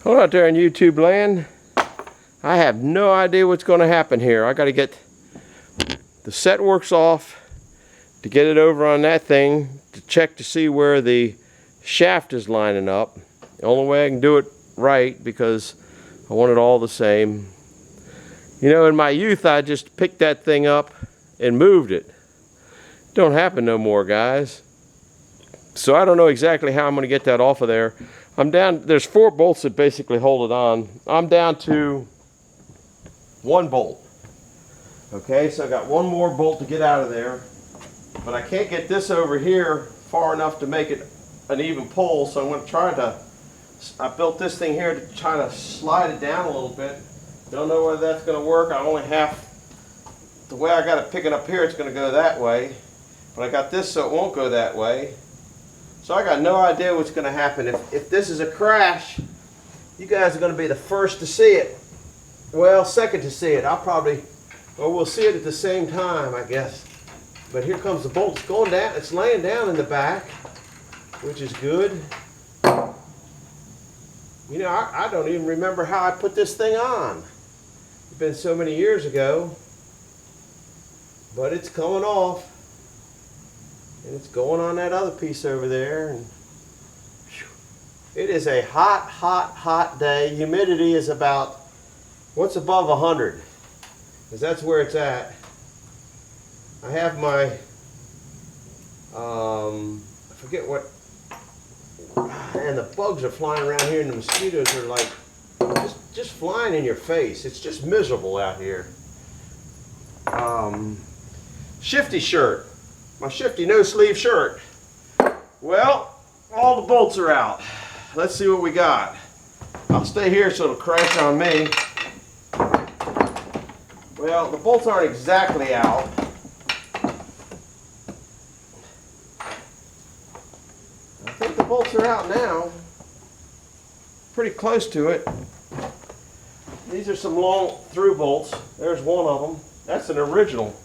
Hold out there in YouTube land. I have no idea what's going to happen here. I got to get the set works off to get it over on that thing to check to see where the shaft is lining up. The only way I can do it right, because I want it all the same. You know, in my youth, I just picked that thing up and moved it. Don't happen no more, guys. So I don't know exactly how I'm going to get that off of there. I'm down, there's 4 bolts that basically hold it on. I'm down to 1 bolt. Okay, so I got 1 more bolt to get out of there. But I can't get this over here far enough to make it an even pull, so I'm going to try to, I built this thing here to try to slide it down a little bit. Don't know whether that's going to work. I only have, the way I got it picking up here, it's going to go that way. But I got this so it won't go that way. So I got no idea what's going to happen. If this is a crash, you guys are going to be the first to see it. Well, second to see it. I'll probably, or we'll see it at the same time, I guess. But here comes the bolt. It's going down. It's laying down in the back, which is good. You know, I don't even remember how I put this thing on. It's been so many years ago. But it's coming off. And it's going on that other piece over there. And it is a hot, hot, hot day. Humidity is about, what's above 100? Because that's where it's at. I have my, I forget what, and the bugs are flying around here, and the mosquitoes are like, just flying in your face. It's just miserable out here. Shifty shirt. My shifty no-sleeve shirt. Well, all the bolts are out. Let's see what we got. I'll stay here so it'll crash on me. Well, the bolts aren't exactly out. I think the bolts are out now. Pretty close to it. These are some long through bolts. There's one of them. That's an original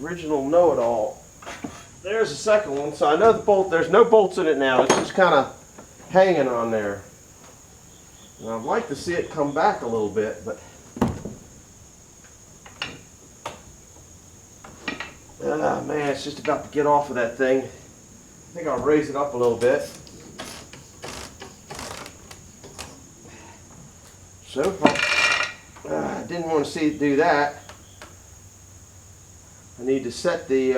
know-it-all. There's the second one. So I know the bolt, there's no bolts in it now. It's just kind of hanging on there. And I'd like to see it come back a little bit, but man, it's just about to get off of that thing. I think I'll raise it up a little bit. So I didn't want to see it do that. I need to set the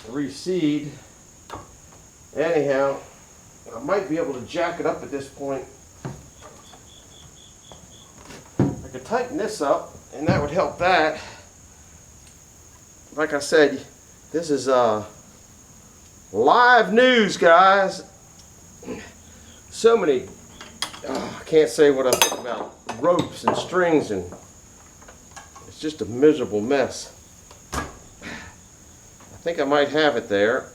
reseed. Anyhow, I might be able to jack it up at this point. I could tighten this up, and that would help that. Like I said, this is live news, guys. So many, I can't say what I think about ropes and strings, and it's just a miserable mess. I think I might have it there.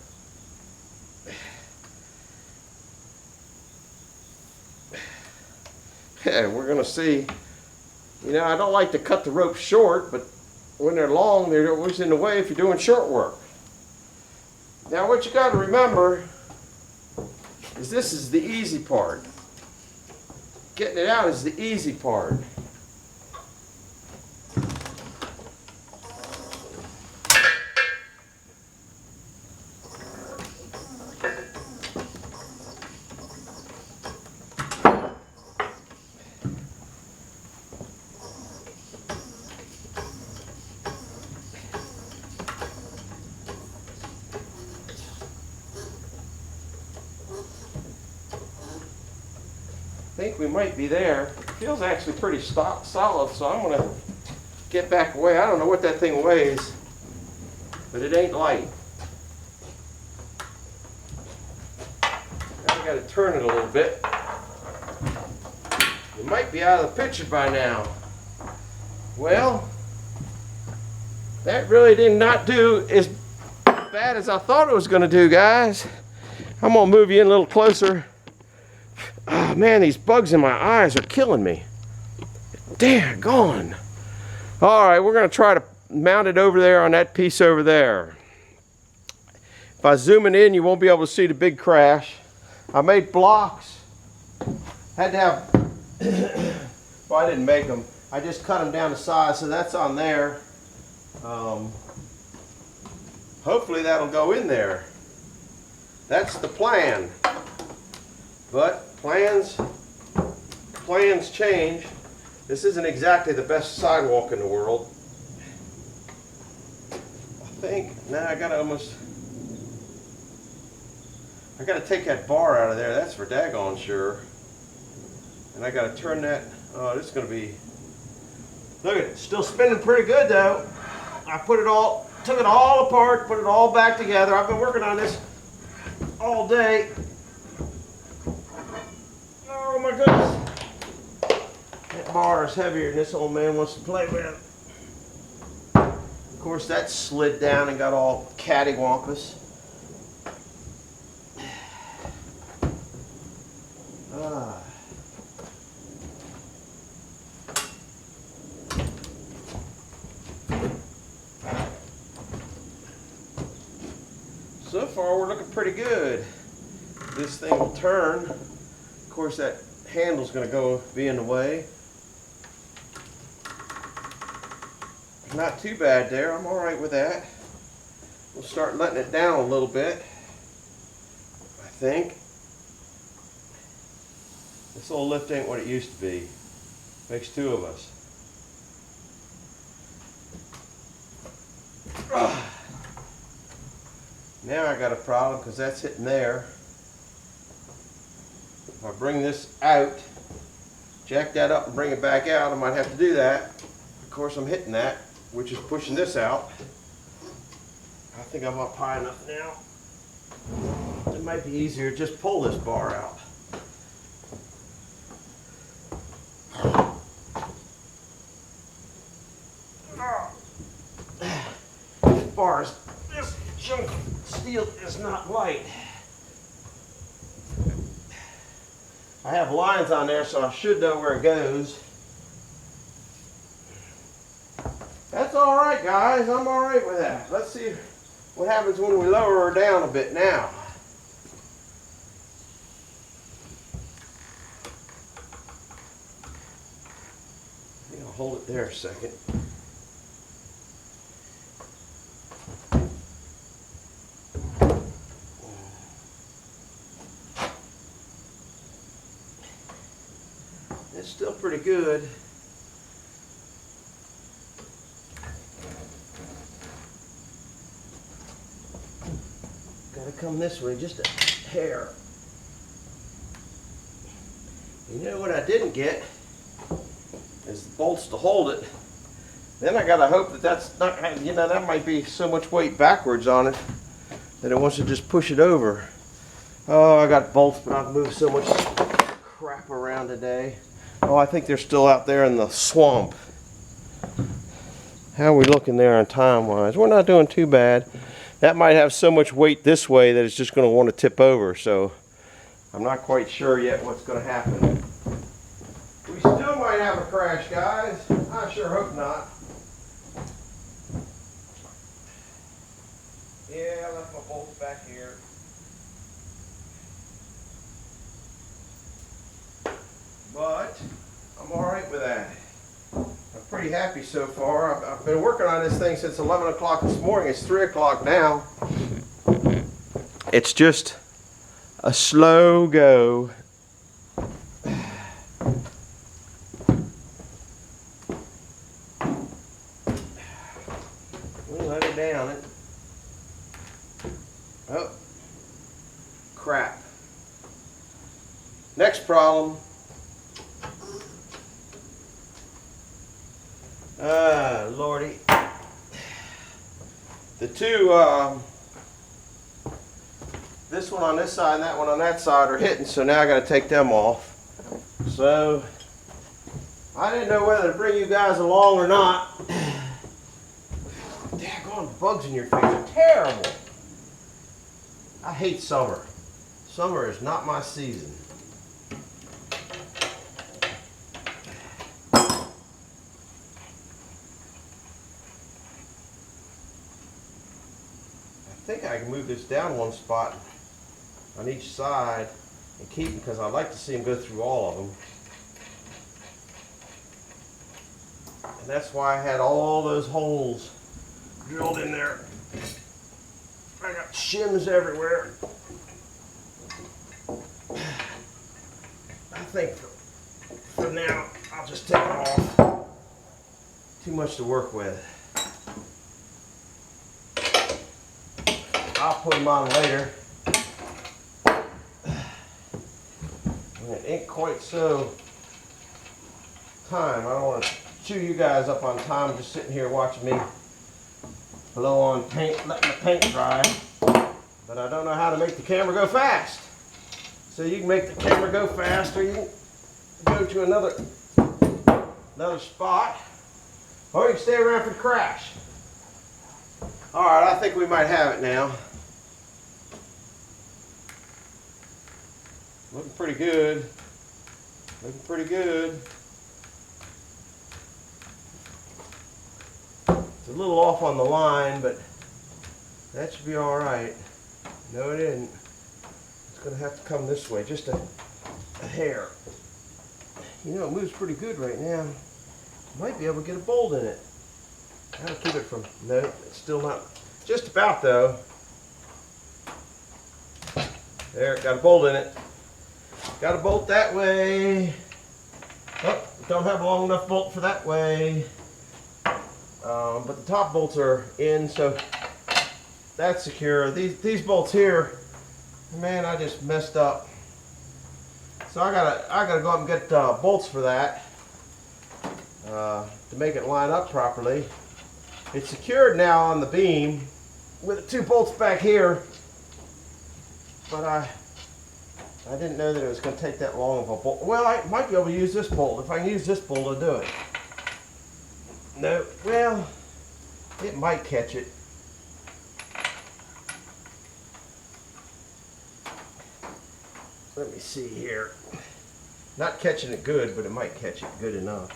Yeah, we're gonna see. You know, I don't like to cut the rope short, but when they're long, they're always in the way if you're doing short work. Now, what you got to remember is this is the easy part. Getting it out is the easy part. I think we might be there. It feels actually pretty solid, so I'm going to get back away. I don't know what that thing weighs, but it ain't light. Now I got to turn it a little bit. It might be out of the picture by now. Well, that really did not do as bad as I thought it was going to do, guys. I'm going to move you in a little closer. Oh man, these bugs in my eyes are killing me. Damn, gone. All right, we're going to try to mount it over there on that piece over there. If I zoom it in, you won't be able to see the big crash. I made blocks. Had to have, well, I didn't make them. I just cut them down to size, so that's on there. Hopefully that'll go in there. That's the plan. But plans change. This isn't exactly the best sidewalk in the world. I think, I gotta take that bar out of there. That's for daggone sure. And I gotta turn that, oh, this is gonna be, look at it, still spinning pretty good though. I took it all apart, put it all back together. I've been working on this all day. Oh my goodness. That bar is heavier than this old man wants to play with. Of course, that slid down and got all cattywampus. So far, we're looking pretty good. This thing will turn. Of course, that handle's going to be in the way. Not too bad there. I'm all right with that. We'll start letting it down a little bit, I think. This old lift ain't what it used to be. Makes two of us. Now I got a problem because that's hitting there. If I bring this out, jack that up and bring it back out, I might have to do that. Of course I'm hitting that, which is pushing this out. I think I'm up high enough now. It might be easier to just pull this bar out. This bar is, this chunk of steel is not light. I have lines on there, so I should know where it goes. That's all right, guys. I'm all right with that. Let's see what happens when we lower her down a bit now. I think I'll hold it there a second. It's still pretty good. Gotta come this way just a hair. You know what I didn't get is the bolts to hold it. Then I gotta hope that that's not, that might be so much weight backwards on it that it wants to just push it over. Oh, I got bolts, but I've moved so much crap around today. Oh, I think they're still out there in the swamp. How are we looking there on time-wise? We're not doing too bad. That might have so much weight this way that it's just going to want to tip over, so I'm not quite sure yet what's going to happen. We still might have a crash, guys. I sure hope not. Yeah, I left my bolts back here. But I'm all right with that. I'm pretty happy so far. I've been working on this thing since 11 o'clock this morning. It's 3 o'clock now. It's just a slow go. We'll let it down. Oh, crap. Next problem. Lordy. The two, this one on this side and that one on that side are hitting, so now I got to take them off. So, I didn't know whether to bring you guys along or not. Daggone bugs in your face are terrible. I hate summer. Summer is not my season. I think think I can move this down one spot on each side and keep them, because I'd like to see them go through all of them. And that's why I had all those holes drilled in there. I got shims everywhere. I think for now, I'll just take them off. Too much to work with. I'll put them on later. And it ain't quite so time. I don't want to chew you guys up on time just sitting here watching me blow on paint, letting the paint dry. But I don't know how to make the camera go fast. So you can make the camera go fast, or you can go to another spot, or you can stay around for the crash. All right, I think we might have it now. Looking pretty good. Looking pretty good. It's a little off on the line, but that should be all right. No, it isn't. It's going to have to come this way, just a hair. You know, it moves pretty good right now. Might be able to get a bolt in it. That'll keep it from, no, it's still not, just about though. There, got a bolt in it. Got a bolt that way. Oh, don't have a long enough bolt for that way. But the top bolts are in, so that's secure. These bolts here, man, I just messed up. So I gotta go up and get bolts for that to make it line up properly. It's secured now on the beam with the 2 bolts back here, but I didn't know that it was going to take that long of a bolt. Well, I might be able to use this bolt. If I can use this bolt, I'll do it. No, well, it might catch it. Let me see here. Not catching it good, but it might catch it good enough.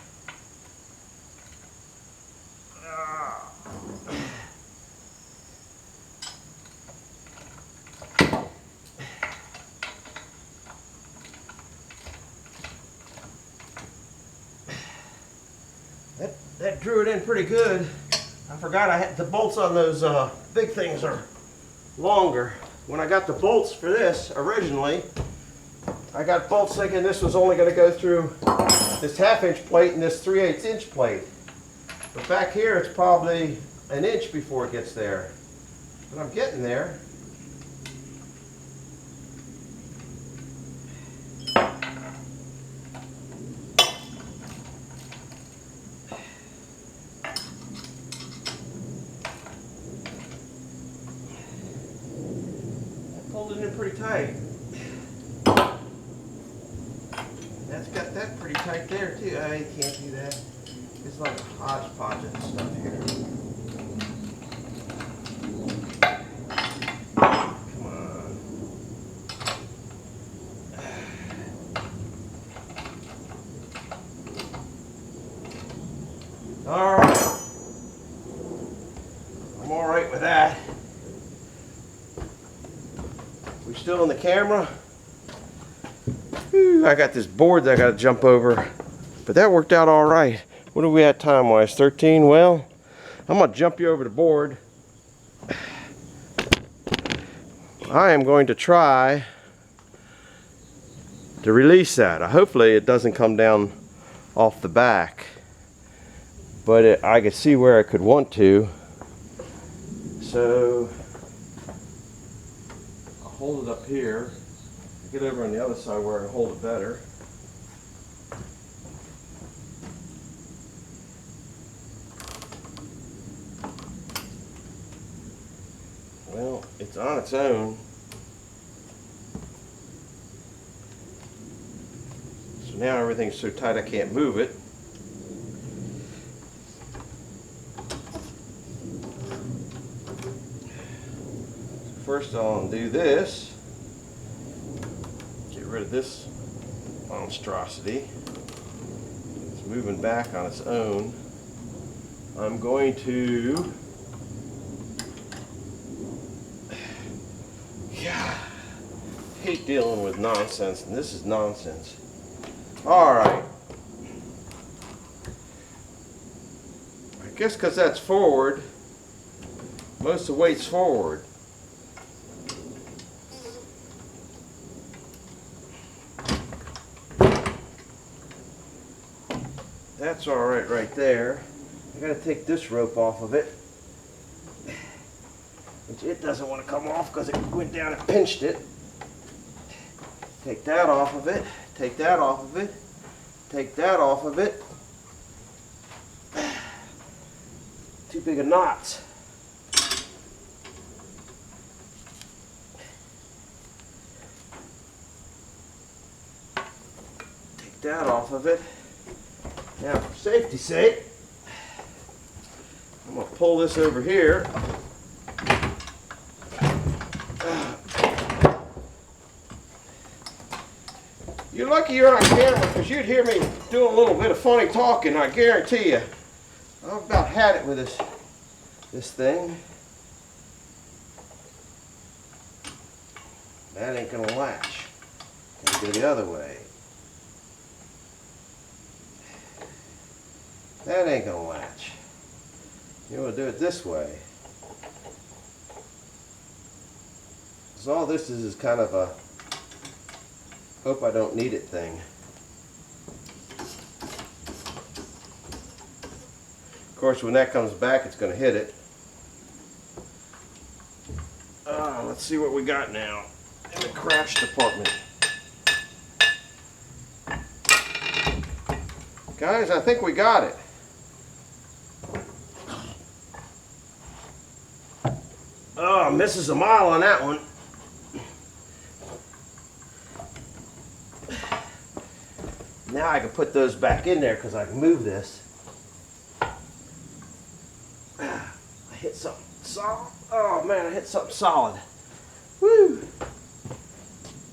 That drew it in pretty good. I forgot I had the bolts on those big things are longer. When I got the bolts for this originally, I got bolts thinking this was only going to go through this 1/2 inch plate and this 3/8 inch plate. But back here it's probably an inch before it gets there. But I'm getting there. Pulled it in pretty tight. That's got that pretty tight there too. I can't do that. It's like a hodgepodge of stuff here. Come on. All right. I'm all right with that. We still in the camera? Whew, I got this board that I got to jump over, but that worked out all right. What are we at time-wise? 13? Well, I'm going to jump you over the board. I am going to try to release that. Hopefully it doesn't come down off the back, but I could see where I could want to. So I'll hold it up here. Get over on the other side where I can hold it better. Well, it's on its own. So now everything's so tight I can't move it. First I'll undo this. Get rid of this monstrosity. It's moving back on its own. I'm going to hate dealing with nonsense, and this is nonsense. Alright. I guess because that's forward, most of the weight's forward. That's alright right there. I gotta take this rope off of it, which it doesn't want to come off because it went down and pinched it. Take that off of it, take that off of it, take that off of it. Too big of knots. Take that off of it. Now, for safety's sake, I'm going to pull this over here. You're lucky you're on camera because you'd hear me doing a little bit of funny talking, I guarantee you. I've about had it with this thing. That ain't going to latch. Can go the other way. That ain't going to latch. You want to do it this way. So all this is kind of a hope I don't need it thing. Of course, when that comes back, it's going to hit it. Let's see what we got now in the crash department. Guys, I think we got it. Oh, misses a mile on that one. Now I can put those back in there because I can move this. I hit something solid. Oh man, I hit something solid. Woo!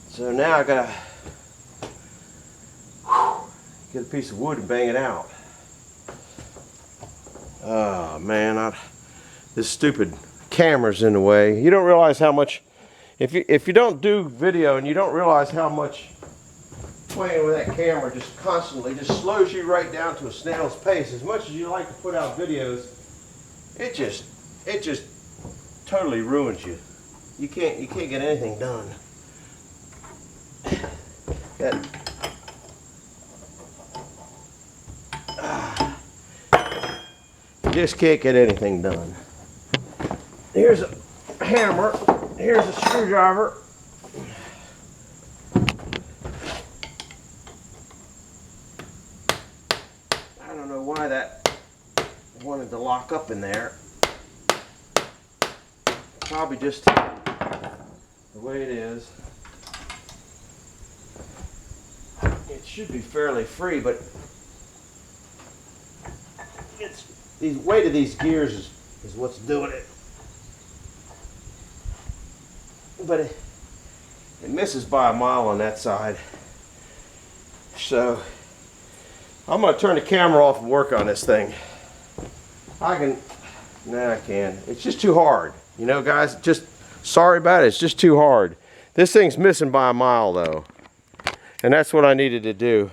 So now I gotta get a piece of wood and bang it out. Oh man, this stupid camera's in the way. You don't realize how much, if you don't do video and you don't realize how much playing with that camera just constantly just slows you right down to a snail's pace. As much as you like to put out videos, it just totally ruins you. You can't get anything done. You just can't get anything done. Here's a hammer. Here's a screwdriver. I don't know why that wanted to lock up in there. Probably just the way it is. It should be fairly free, but it's the weight of these gears is what's doing it. But it misses by a mile on that side. So I'm going to turn the camera off and work on this thing. I can, nah, I can. It's just too hard. You know, guys, just sorry about it. It's just too hard. This thing's missing by a mile though. And that's what I needed to do.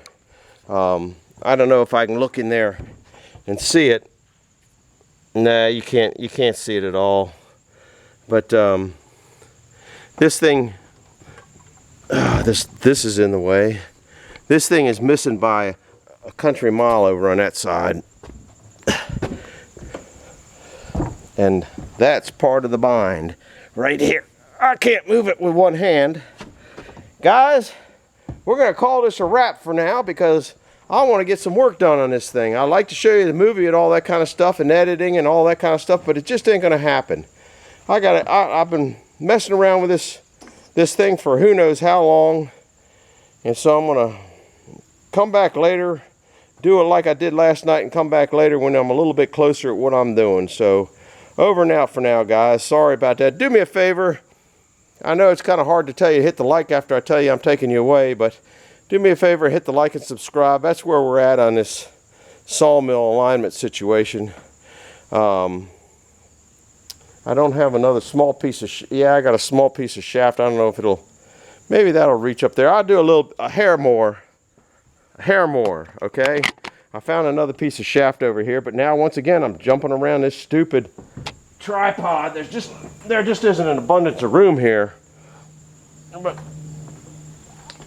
I don't know if I can look in there and see it. Nah, you can't see it at all. But this thing, this is in the way. This thing is missing by a country mile over on that side. And that's part of the bind right here. I can't move it with one hand. Guys, we're going to call this a wrap for now because I want to get some work done on this thing. I'd like to show you the movie and all that kind of stuff and editing and all that kind of stuff, but it just ain't going to happen. I've been messing around with this thing for who knows how long, and so I'm going to come back later, do it like I did last night, and come back later when I'm a little bit closer at what I'm doing. So over and out for now, guys. Sorry about that. Do me a favor. I know it's kind of hard to tell you to hit the like after I tell you I'm taking you away, but do me a favor, hit the like and subscribe. That's where we're at on this sawmill alignment situation. I don't have another small piece of, yeah, I got a small piece of shaft. I don't know if it'll Maybe that'll reach up there. I'll do a hair more, okay? I found another piece of shaft over here, but now once again I'm jumping around this stupid tripod. There just isn't an abundance of room here. But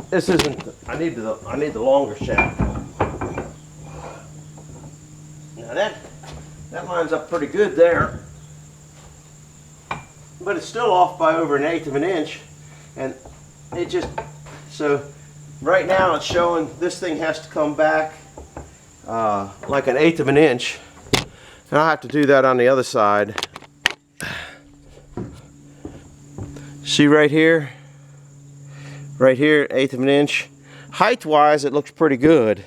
this isn't. I need the longer shaft. Now that lines up pretty good there, but it's still off by over 1/8 of an inch, and it just so right now it's showing this thing has to come back like 1/8 of an inch, and I'll have to do that on the other side. See right here, 1/8 of an inch. Height wise it looks pretty good.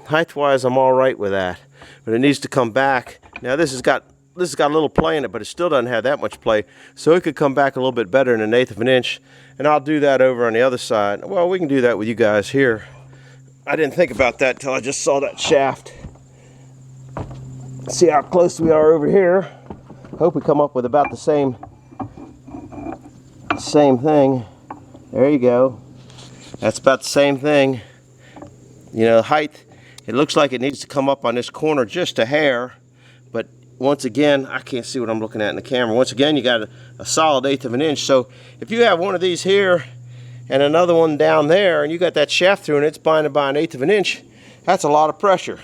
Height wise I'm all right with that, but it needs to come back. Now this has got a little play in it, but it still doesn't have that much play, so it could come back a little bit better than 1/8 of an inch, and I'll do that over on the other side. Well, we can do that with you guys here. I didn't think about that till I just saw that shaft. See how close we are over here. Hope we come up with about the same thing. There you go. That's about the same thing. You know, height, it looks like it needs to come up on this corner just a hair, but once again, I can't see what I'm looking at in the camera. Once again, you got a solid 1/8 of an inch. So if you have one of these here and another one down there, and you got that shaft through and it's binded by 1/8 of an inch, that's a lot of pressure.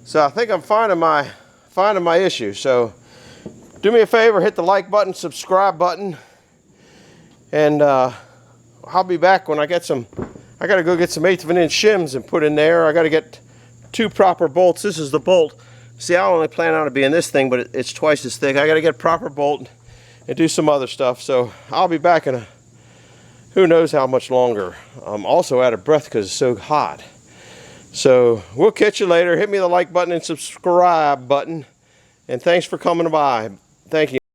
So I think I'm finding my issue. So do me a favor, hit the like button, subscribe button, and I'll be back when I got to go get some 1/8 of an inch shims and put in there. I got to get 2 proper bolts. This is the bolt. See, I only plan on it being this thing, but it's twice as thick. I got to get a proper bolt and do some other stuff. So I'll be back in who knows how much longer. I'm also out of breath because it's so hot. So we'll catch you later. Hit me the like button and subscribe button. And thanks for coming by. Thank you.